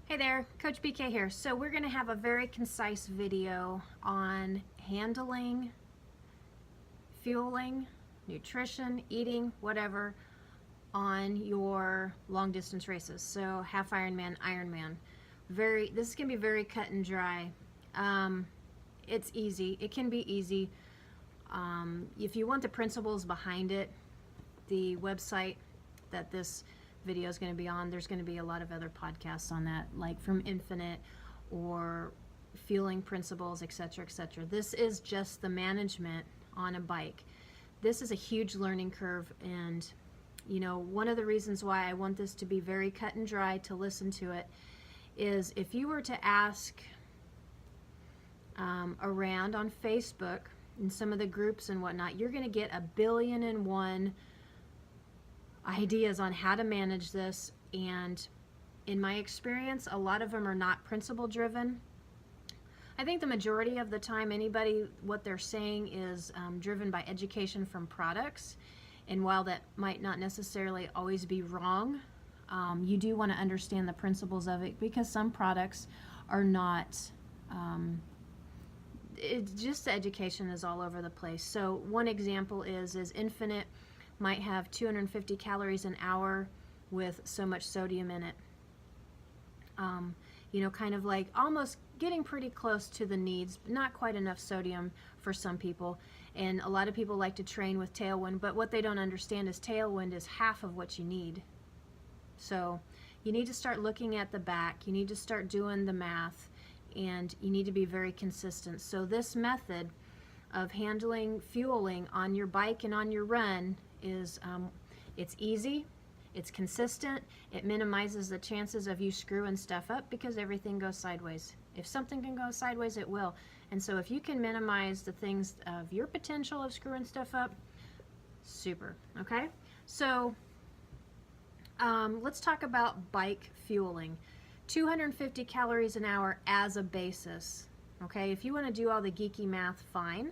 Hey there, Coach BK here. So we're going to have a very concise video on handling, fueling, nutrition, eating, whatever, on your long distance races. So half Ironman, Ironman. This is going to be very cut and dry. It's easy. It can be easy. If you want the principles behind it, the website that this video is going to be on, there's going to be a lot of other podcasts on that, like from Infinite or Fueling Principles, etc., etc. This is just the management on a bike. This is a huge learning curve, and one of the reasons why I want this to be very cut and dry to listen to it is if you were to ask around on Facebook and some of the groups and whatnot, you're going to get 1,000,000,001 ideas on how to manage this, and in my experience a lot of them are not principle driven. I think the majority of the time what they're saying is driven by education from products, and while that might not necessarily always be wrong, you do want to understand the principles of it, because some products are not it's just the education is all over the place. So one example is Infinite might have 250 calories an hour with so much sodium in it. Kind of like almost getting pretty close to the needs, but not quite enough sodium for some people. And a lot of people like to train with Tailwind, but what they don't understand is Tailwind is half of what you need. So you need to start looking at the back, you need to start doing the math, and you need to be very consistent. So this method of handling fueling on your bike and on your run is it's easy, it's consistent, it minimizes the chances of you screwing stuff up, because everything goes sideways. If something can go sideways, it will. And so if you can minimize the things of your potential of screwing stuff up, super. Okay, so let's talk about bike fueling. 250 calories an hour as a basis. Okay, if you want to do all the geeky math, fine.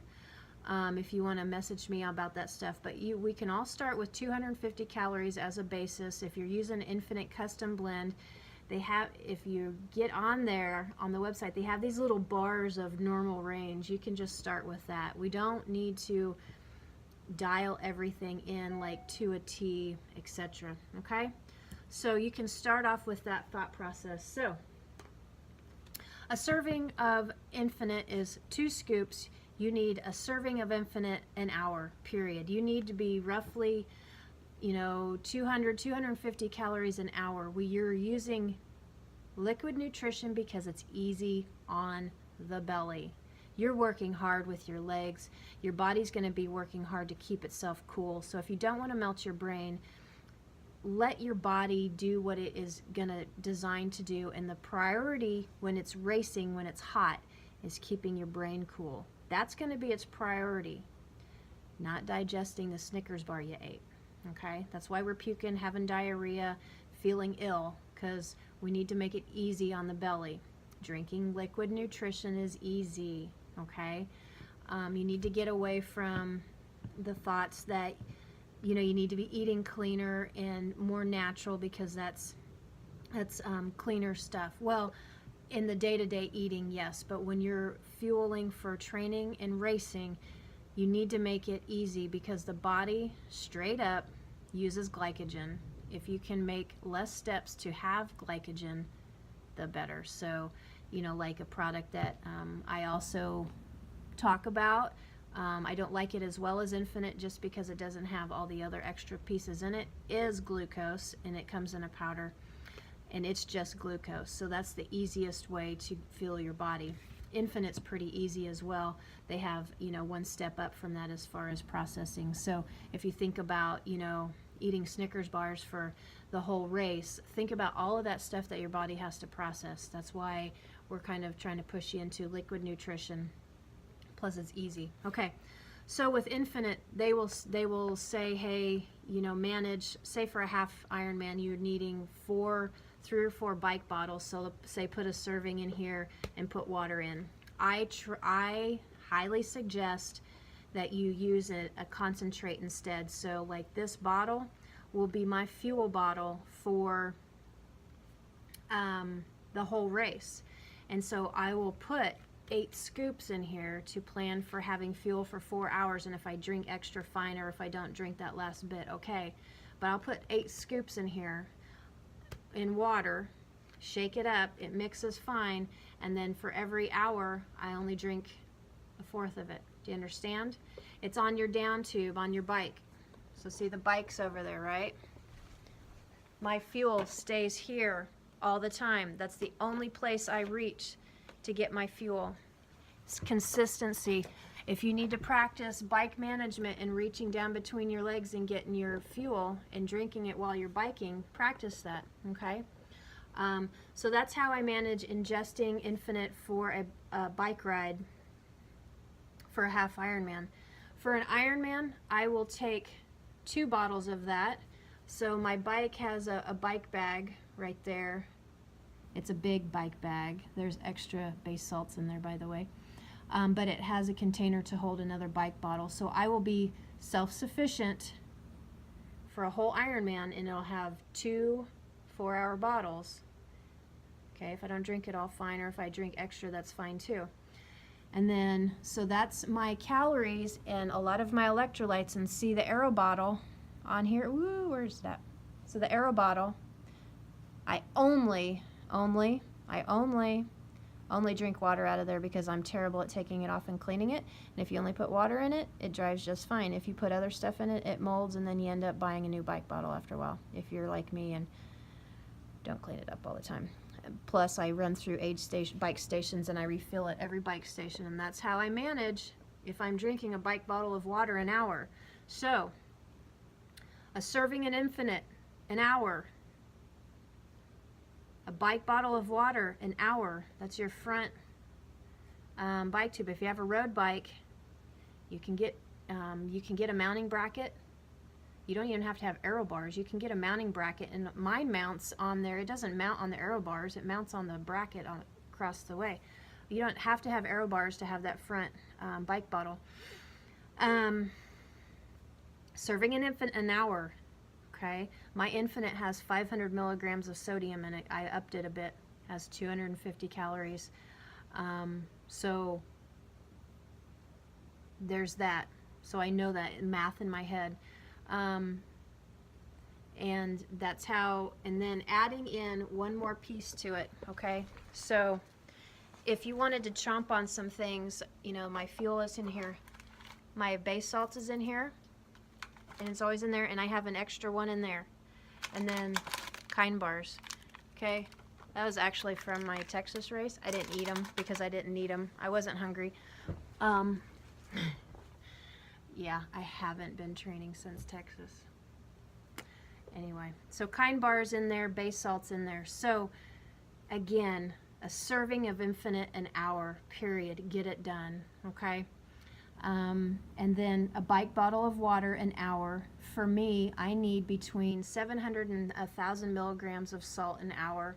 If you want to message me about that stuff, but we can all start with 250 calories as a basis. If you're using Infinite Custom Blend, if you get on there on the website, they have these little bars of normal range. You can just start with that. We don't need to dial everything in like to a T, etc. Okay, so you can start off with that thought process. So a serving of Infinite is 2 scoops. You need a serving of Infinite an hour, period. You need to be roughly 200, 250 calories an hour. You're using liquid nutrition because it's easy on the belly. You're working hard with your legs. Your body's going to be working hard to keep itself cool. So if you don't want to melt your brain, let your body do what it is going to design to do. And the priority when it's racing, when it's hot, is keeping your brain cool. That's going to be its priority, not digesting the Snickers bar you ate. Okay, that's why we're puking, having diarrhea, feeling ill, because we need to make it easy on the belly. Drinking liquid nutrition is easy. Okay, you need to get away from the thoughts that you need to be eating cleaner and more natural, because that's cleaner stuff. Well, in the day-to-day eating, yes, but when you're fueling for training and racing, you need to make it easy, because the body straight up uses glycogen. If you can make less steps to have glycogen, the better. So like a product that I also talk about, I don't like it as well as Infinite just because it doesn't have all the other extra pieces in it, is glucose, and it comes in a powder, and it's just glucose. So that's the easiest way to fuel your body. Infinite's pretty easy as well. They have one step up from that as far as processing. So if you think about eating Snickers bars for the whole race, think about all of that stuff that your body has to process. That's why we're kind of trying to push you into liquid nutrition. Plus it's easy. Okay, so with Infinite, they will say, hey, manage, say for a half Ironman you're needing 3 or 4 bike bottles. So say put a serving in here and put water in. I highly suggest that you use a concentrate instead. So like this bottle will be my fuel bottle for the whole race. And so I will put 8 scoops in here to plan for having fuel for 4 hours, and if I drink extra, fine, or if I don't drink that last bit, okay. But I'll put 8 scoops in here in water, shake it up, it mixes fine, and then for every hour I only drink a fourth of it. Do you understand? It's on your down tube on your bike. So see the bike's over there, right? My fuel stays here all the time. That's the only place I reach to get my fuel. It's consistency. If you need to practice bike management and reaching down between your legs and getting your fuel and drinking it while you're biking, practice that, okay? So that's how I manage ingesting Infinite for a bike ride for a half Ironman. For an Ironman, I will take 2 bottles of that. So my bike has a bike bag right there. It's a big bike bag. There's extra base salts in there, by the way. But it has a container to hold another bike bottle. So I will be self-sufficient for a whole Ironman, and it'll have 2 4-hour bottles. Okay, if I don't drink it all, fine, or if I drink extra, that's fine too. And then, so that's my calories and a lot of my electrolytes. And see the Aero bottle on here. Woo, where's that? So the Aero bottle, I only drink water out of there because I'm terrible at taking it off and cleaning it. And if you only put water in it, it dries just fine. If you put other stuff in it, it molds, and then you end up buying a new bike bottle after a while, if you're like me and don't clean it up all the time. Plus, I run through bike stations and I refill at every bike station, and that's how I manage if I'm drinking a bike bottle of water an hour. So, a serving in Infinite, an hour. A bike bottle of water, an hour. That's your front bike tube. If you have a road bike, you can get a mounting bracket. You don't even have to have Aero bars. You can get a mounting bracket, and mine mounts on there. It doesn't mount on the Aero bars. It mounts on the bracket across the way. You don't have to have Aero bars to have that front bike bottle. Serving an Infinite an hour. Okay, my Infinite has 500 milligrams of sodium in it. I upped it a bit. It has 250 calories. So there's that. So I know that math in my head. And that's how, and then adding in one more piece to it, okay? So if you wanted to chomp on some things, you know, my fuel is in here, my base salt is in here, and it's always in there, and I have an extra one in there, and then Kind bars, okay? That was actually from my Texas race. I didn't eat them because I didn't need them. I wasn't hungry. Yeah, I haven't been training since Texas. Anyway, so Kind bars in there, base salts in there. So again, a serving of Infinite an hour, period. Get it done, okay? And then a bike bottle of water an hour. For me, I need between 700 and 1,000 milligrams of salt an hour.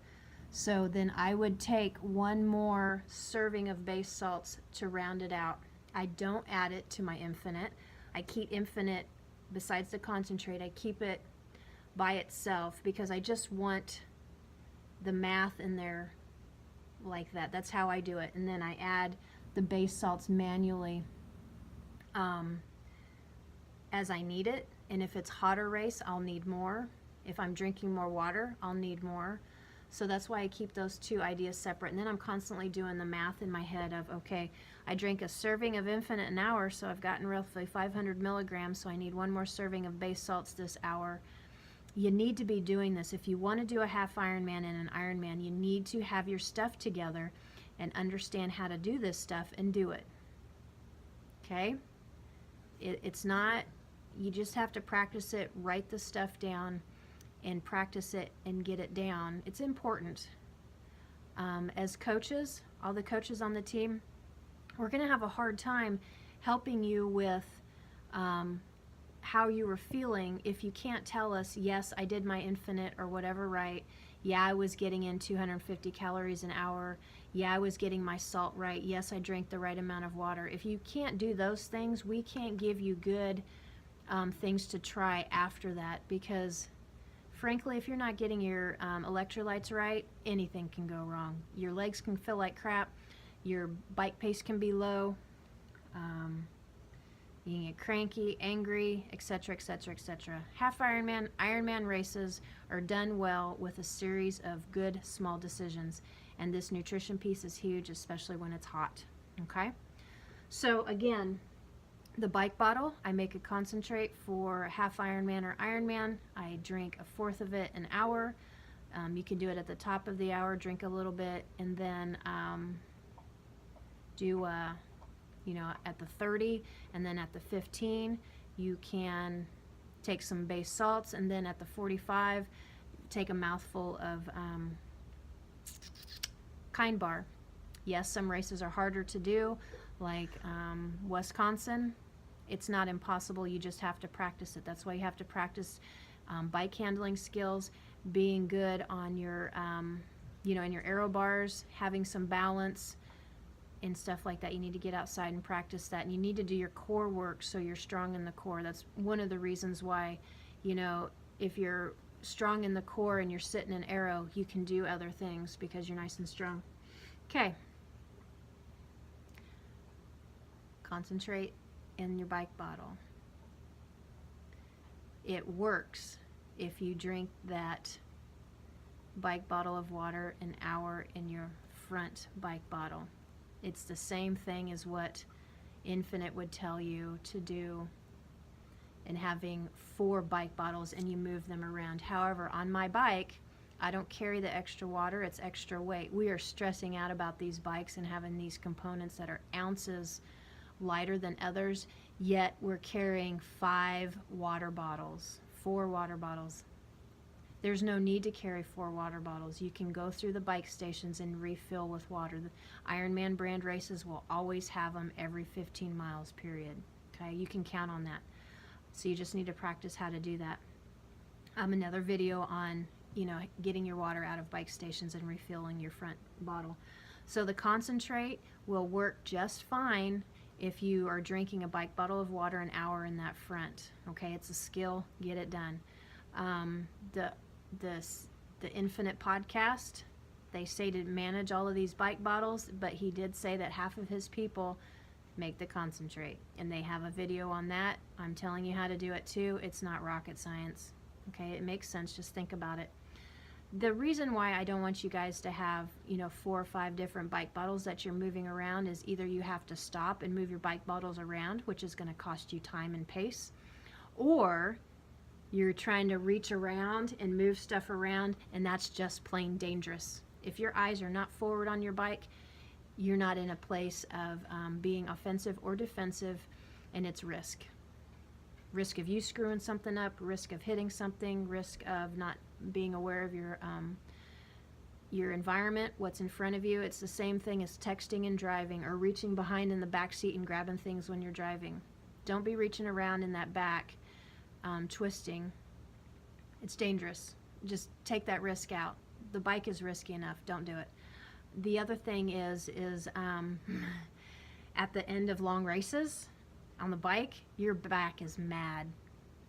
So then I would take one more serving of base salts to round it out. I don't add it to my Infinite. I keep Infinite, besides the concentrate, I keep it by itself because I just want the math in there like that. That's how I do it. And then I add the base salts manually as I need it. And if it's hotter race, I'll need more. If I'm drinking more water, I'll need more. So that's why I keep those two ideas separate. And then I'm constantly doing the math in my head of, okay, I drink a serving of Infinite an hour, so I've gotten roughly 500 milligrams, so I need one more serving of base salts this hour. You need to be doing this. If you want to do a half Ironman and an Ironman, you need to have your stuff together and understand how to do this stuff and do it. Okay? It's not, you just have to practice it, write the stuff down, and practice it and get it down. It's important. As coaches, all the coaches on the team, we're going to have a hard time helping you with how you were feeling if you can't tell us, yes, I did my Infinite or whatever right. Yeah, I was getting in 250 calories an hour. Yeah, I was getting my salt right. Yes, I drank the right amount of water. If you can't do those things, we can't give you good things to try after that, because frankly, if you're not getting your electrolytes right, anything can go wrong. Your legs can feel like crap, your bike pace can be low, you can get cranky, angry, etc., etc., etc. Half Ironman, Ironman races are done well with a series of good small decisions, and this nutrition piece is huge, especially when it's hot. Okay? So again, the bike bottle, I make a concentrate for half Ironman or Ironman. I drink 1/4 of it an hour. You can do it at the top of the hour, drink a little bit, and then do you know, at the 30, and then at the 15 you can take some base salts, and then at the 45 take a mouthful of Kind Bar. Yes, some races are harder to do, like Wisconsin. It's not impossible, you just have to practice it. That's why you have to practice bike handling skills, being good on your you know, in your aero bars, having some balance and stuff like that. You need to get outside and practice that, and you need to do your core work so you're strong in the core. That's one of the reasons why, you know, if you're strong in the core and you're sitting in aero, you can do other things because you're nice and strong. Okay, concentrate in your bike bottle. It works if you drink that bike bottle of water an hour in your front bike bottle. It's the same thing as what Infinite would tell you to do in having 4 bike bottles and you move them around. However, on my bike, I don't carry the extra water, it's extra weight. We are stressing out about these bikes and having these components that are ounces lighter than others, yet we're carrying 5 water bottles, 4 water bottles. There's no need to carry 4 water bottles. You can go through the bike stations and refill with water. The Ironman brand races will always have them every 15 miles, period. Okay, you can count on that. So you just need to practice how to do that. Another video on, you know, getting your water out of bike stations and refilling your front bottle. So the concentrate will work just fine if you are drinking a bike bottle of water an hour in that front. Okay, it's a skill, get it done. The Infinite podcast, they say to manage all of these bike bottles, but he did say that half of his people make the concentrate, and they have a video on that. I'm telling you how to do it too. It's not rocket science. Okay, it makes sense, just think about it. The reason why I don't want you guys to have, you know, 4 or 5 different bike bottles that you're moving around is either you have to stop and move your bike bottles around, which is going to cost you time and pace, or you're trying to reach around and move stuff around, and that's just plain dangerous. If your eyes are not forward on your bike, you're not in a place of being offensive or defensive, and it's risk. Risk of you screwing something up, risk of hitting something, risk of not being aware of your environment, what's in front of you. It's the same thing as texting and driving, or reaching behind in the back seat and grabbing things when you're driving. Don't be reaching around in that back, twisting. It's dangerous. Just take that risk out. The bike is risky enough. Don't do it. The other thing is at the end of long races on the bike, your back is mad.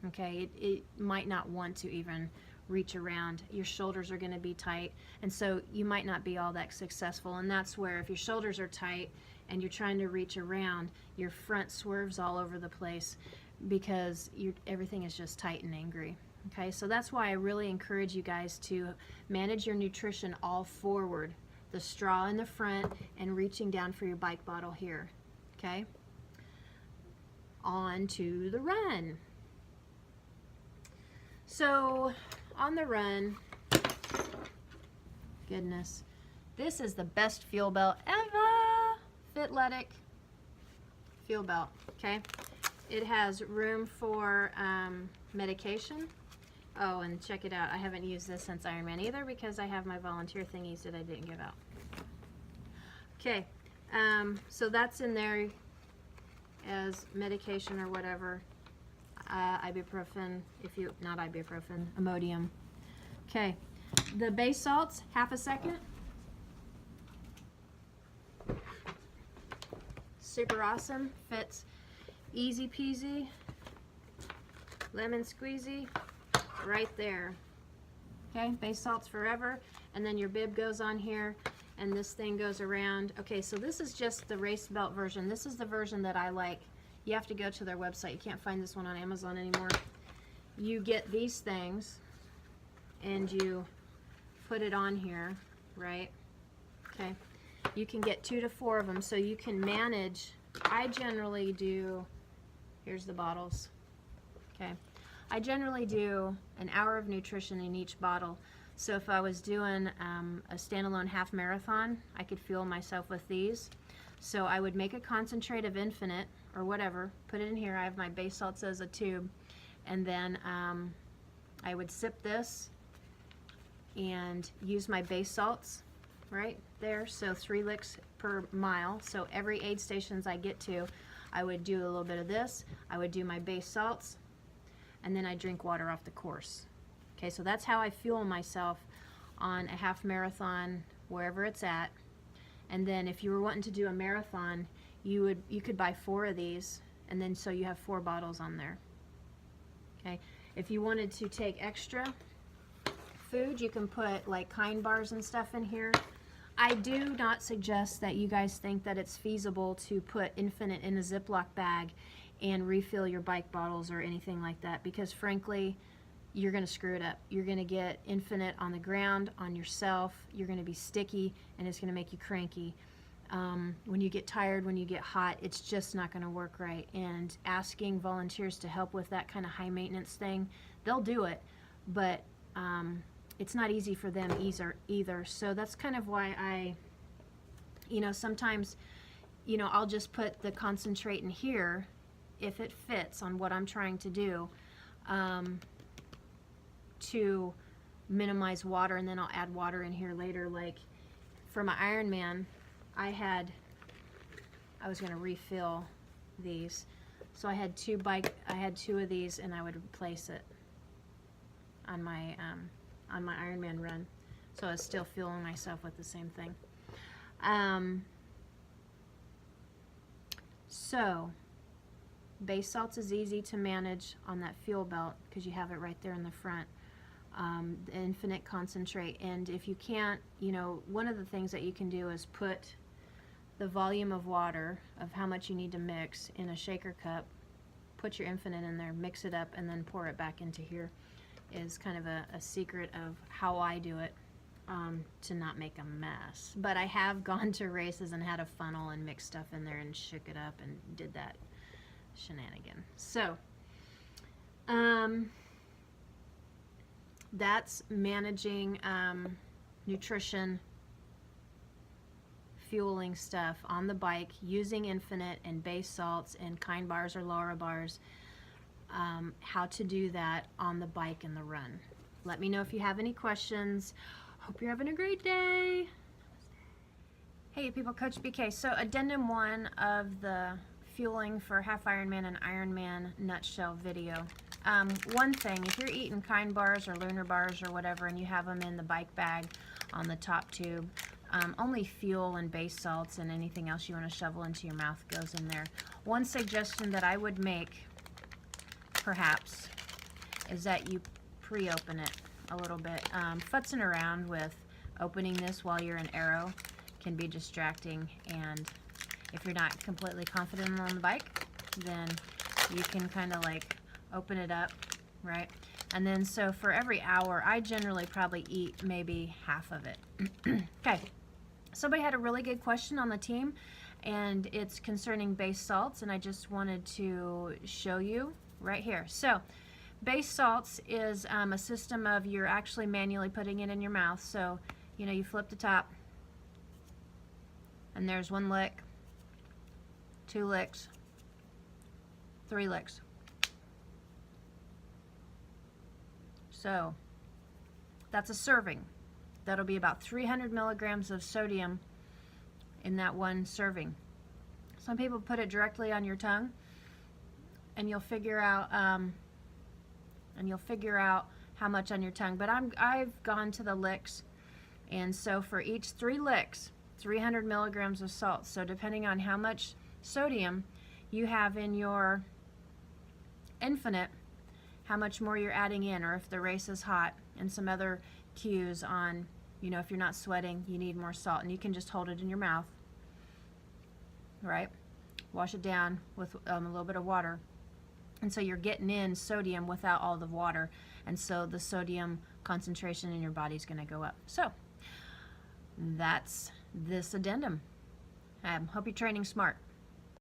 Okay, it might not want to even reach around. Your shoulders are going to be tight, and so you might not be all that successful. And that's where, if your shoulders are tight and you're trying to reach around, your front swerves all over the place because everything is just tight and angry. Okay, so that's why I really encourage you guys to manage your nutrition all forward, the straw in the front and reaching down for your bike bottle here. Okay, on to the run. So on the run, goodness, this is the best fuel belt ever. Fitletic fuel belt. Okay, it has room for medication. Oh, and check it out, I haven't used this since Ironman either because I have my volunteer thingies that I didn't give out. Okay, so that's in there as medication or whatever. Ibuprofen, not ibuprofen, Imodium. Okay, the base salts, half a second. Super awesome, fits easy peasy, lemon squeezy, right there. Okay, base salts forever, and then your bib goes on here, and this thing goes around. Okay, so this is just the race belt version. This is the version that I like. You have to go to their website. You can't find this one on Amazon anymore. You get these things, and you put it on here, right? Okay, you can get 2 to 4 of them, so you can manage. I generally do, here's the bottles, okay? I generally do an hour of nutrition in each bottle. So if I was doing a standalone half marathon, I could fuel myself with these. So I would make a concentrate of Infinite or whatever, put it in here. I have my base salts as a tube, and then I would sip this and use my base salts right there. So 3 licks per mile. So every aid stations I get to, I would do a little bit of this. I would do my base salts, and then I drink water off the course. Okay, so that's how I fuel myself on a half marathon, wherever it's at. And then if you were wanting to do a marathon, you could buy 4 of these, and then so you have 4 bottles on there. Okay, if you wanted to take extra food, you can put like Kind bars and stuff in here. I do not suggest that you guys think that it's feasible to put Infinite in a Ziploc bag and refill your bike bottles or anything like that, because frankly, you're going to screw it up. You're going to get Infinite on the ground, on yourself. You're going to be sticky, and it's going to make you cranky. When you get tired, when you get hot, it's just not going to work right. And asking volunteers to help with that kind of high maintenance thing, they'll do it, but it's not easy for them either. So that's kind of why I, sometimes, I'll just put the concentrate in here if it fits on what I'm trying to do, to minimize water, and then I'll add water in here later. Like for my Ironman, I was going to refill these, so I had 2 of these, and I would replace it on my Ironman run, so I was still fueling myself with the same thing. So base salts is easy to manage on that fuel belt because you have it right there in the front. The Infinite concentrate, and if you can't, one of the things that you can do is put the volume of water of how much you need to mix in a shaker cup, put your Infinite in there, mix it up, and then pour it back into here. Is kind of a secret of how I do it, to not make a mess. But I have gone to races and had a funnel and mixed stuff in there and shook it up and did that shenanigan. So that's managing nutrition, fueling stuff on the bike using Infinite and base salts and Kind bars or Lara bars. How to do that on the bike and the run. Let me know if you have any questions. Hope you're having a great day. Hey people, Coach BK. So addendum 1 of the fueling for half Ironman and Ironman nutshell video. One thing, if you're eating Kind bars or Lunar bars or whatever, and you have them in the bike bag on the top tube, only fuel and base salts and anything else you want to shovel into your mouth goes in there. One suggestion that I would make, perhaps, is that you pre-open it a little bit. Futzing around with opening this while you're in aero can be distracting, and if you're not completely confident on the bike, then you can kind of like open it up, right? And then so for every hour, I generally probably eat maybe half of it. Okay, somebody had a really good question on the team, and it's concerning base salts, and I just wanted to show you right here. So base salts is a system of you're actually manually putting it in your mouth. So you flip the top, and there's 1 lick, 2 licks, 3 licks. So that's a serving. That'll be about 300 milligrams of sodium in that 1 serving. Some people put it directly on your tongue, and you'll figure out how much on your tongue. But I've gone to the licks, and so for each 3 licks, 300 milligrams of salt. So depending on how much sodium you have in your Infinite, how much more you're adding in, or if the race is hot, and some other cues on, you know, if you're not sweating, you need more salt, and you can just hold it in your mouth, right? Wash it down with a little bit of water. And so you're getting in sodium without all the water, and so the sodium concentration in your body is going to go up. So that's this addendum. Hope you're training smart.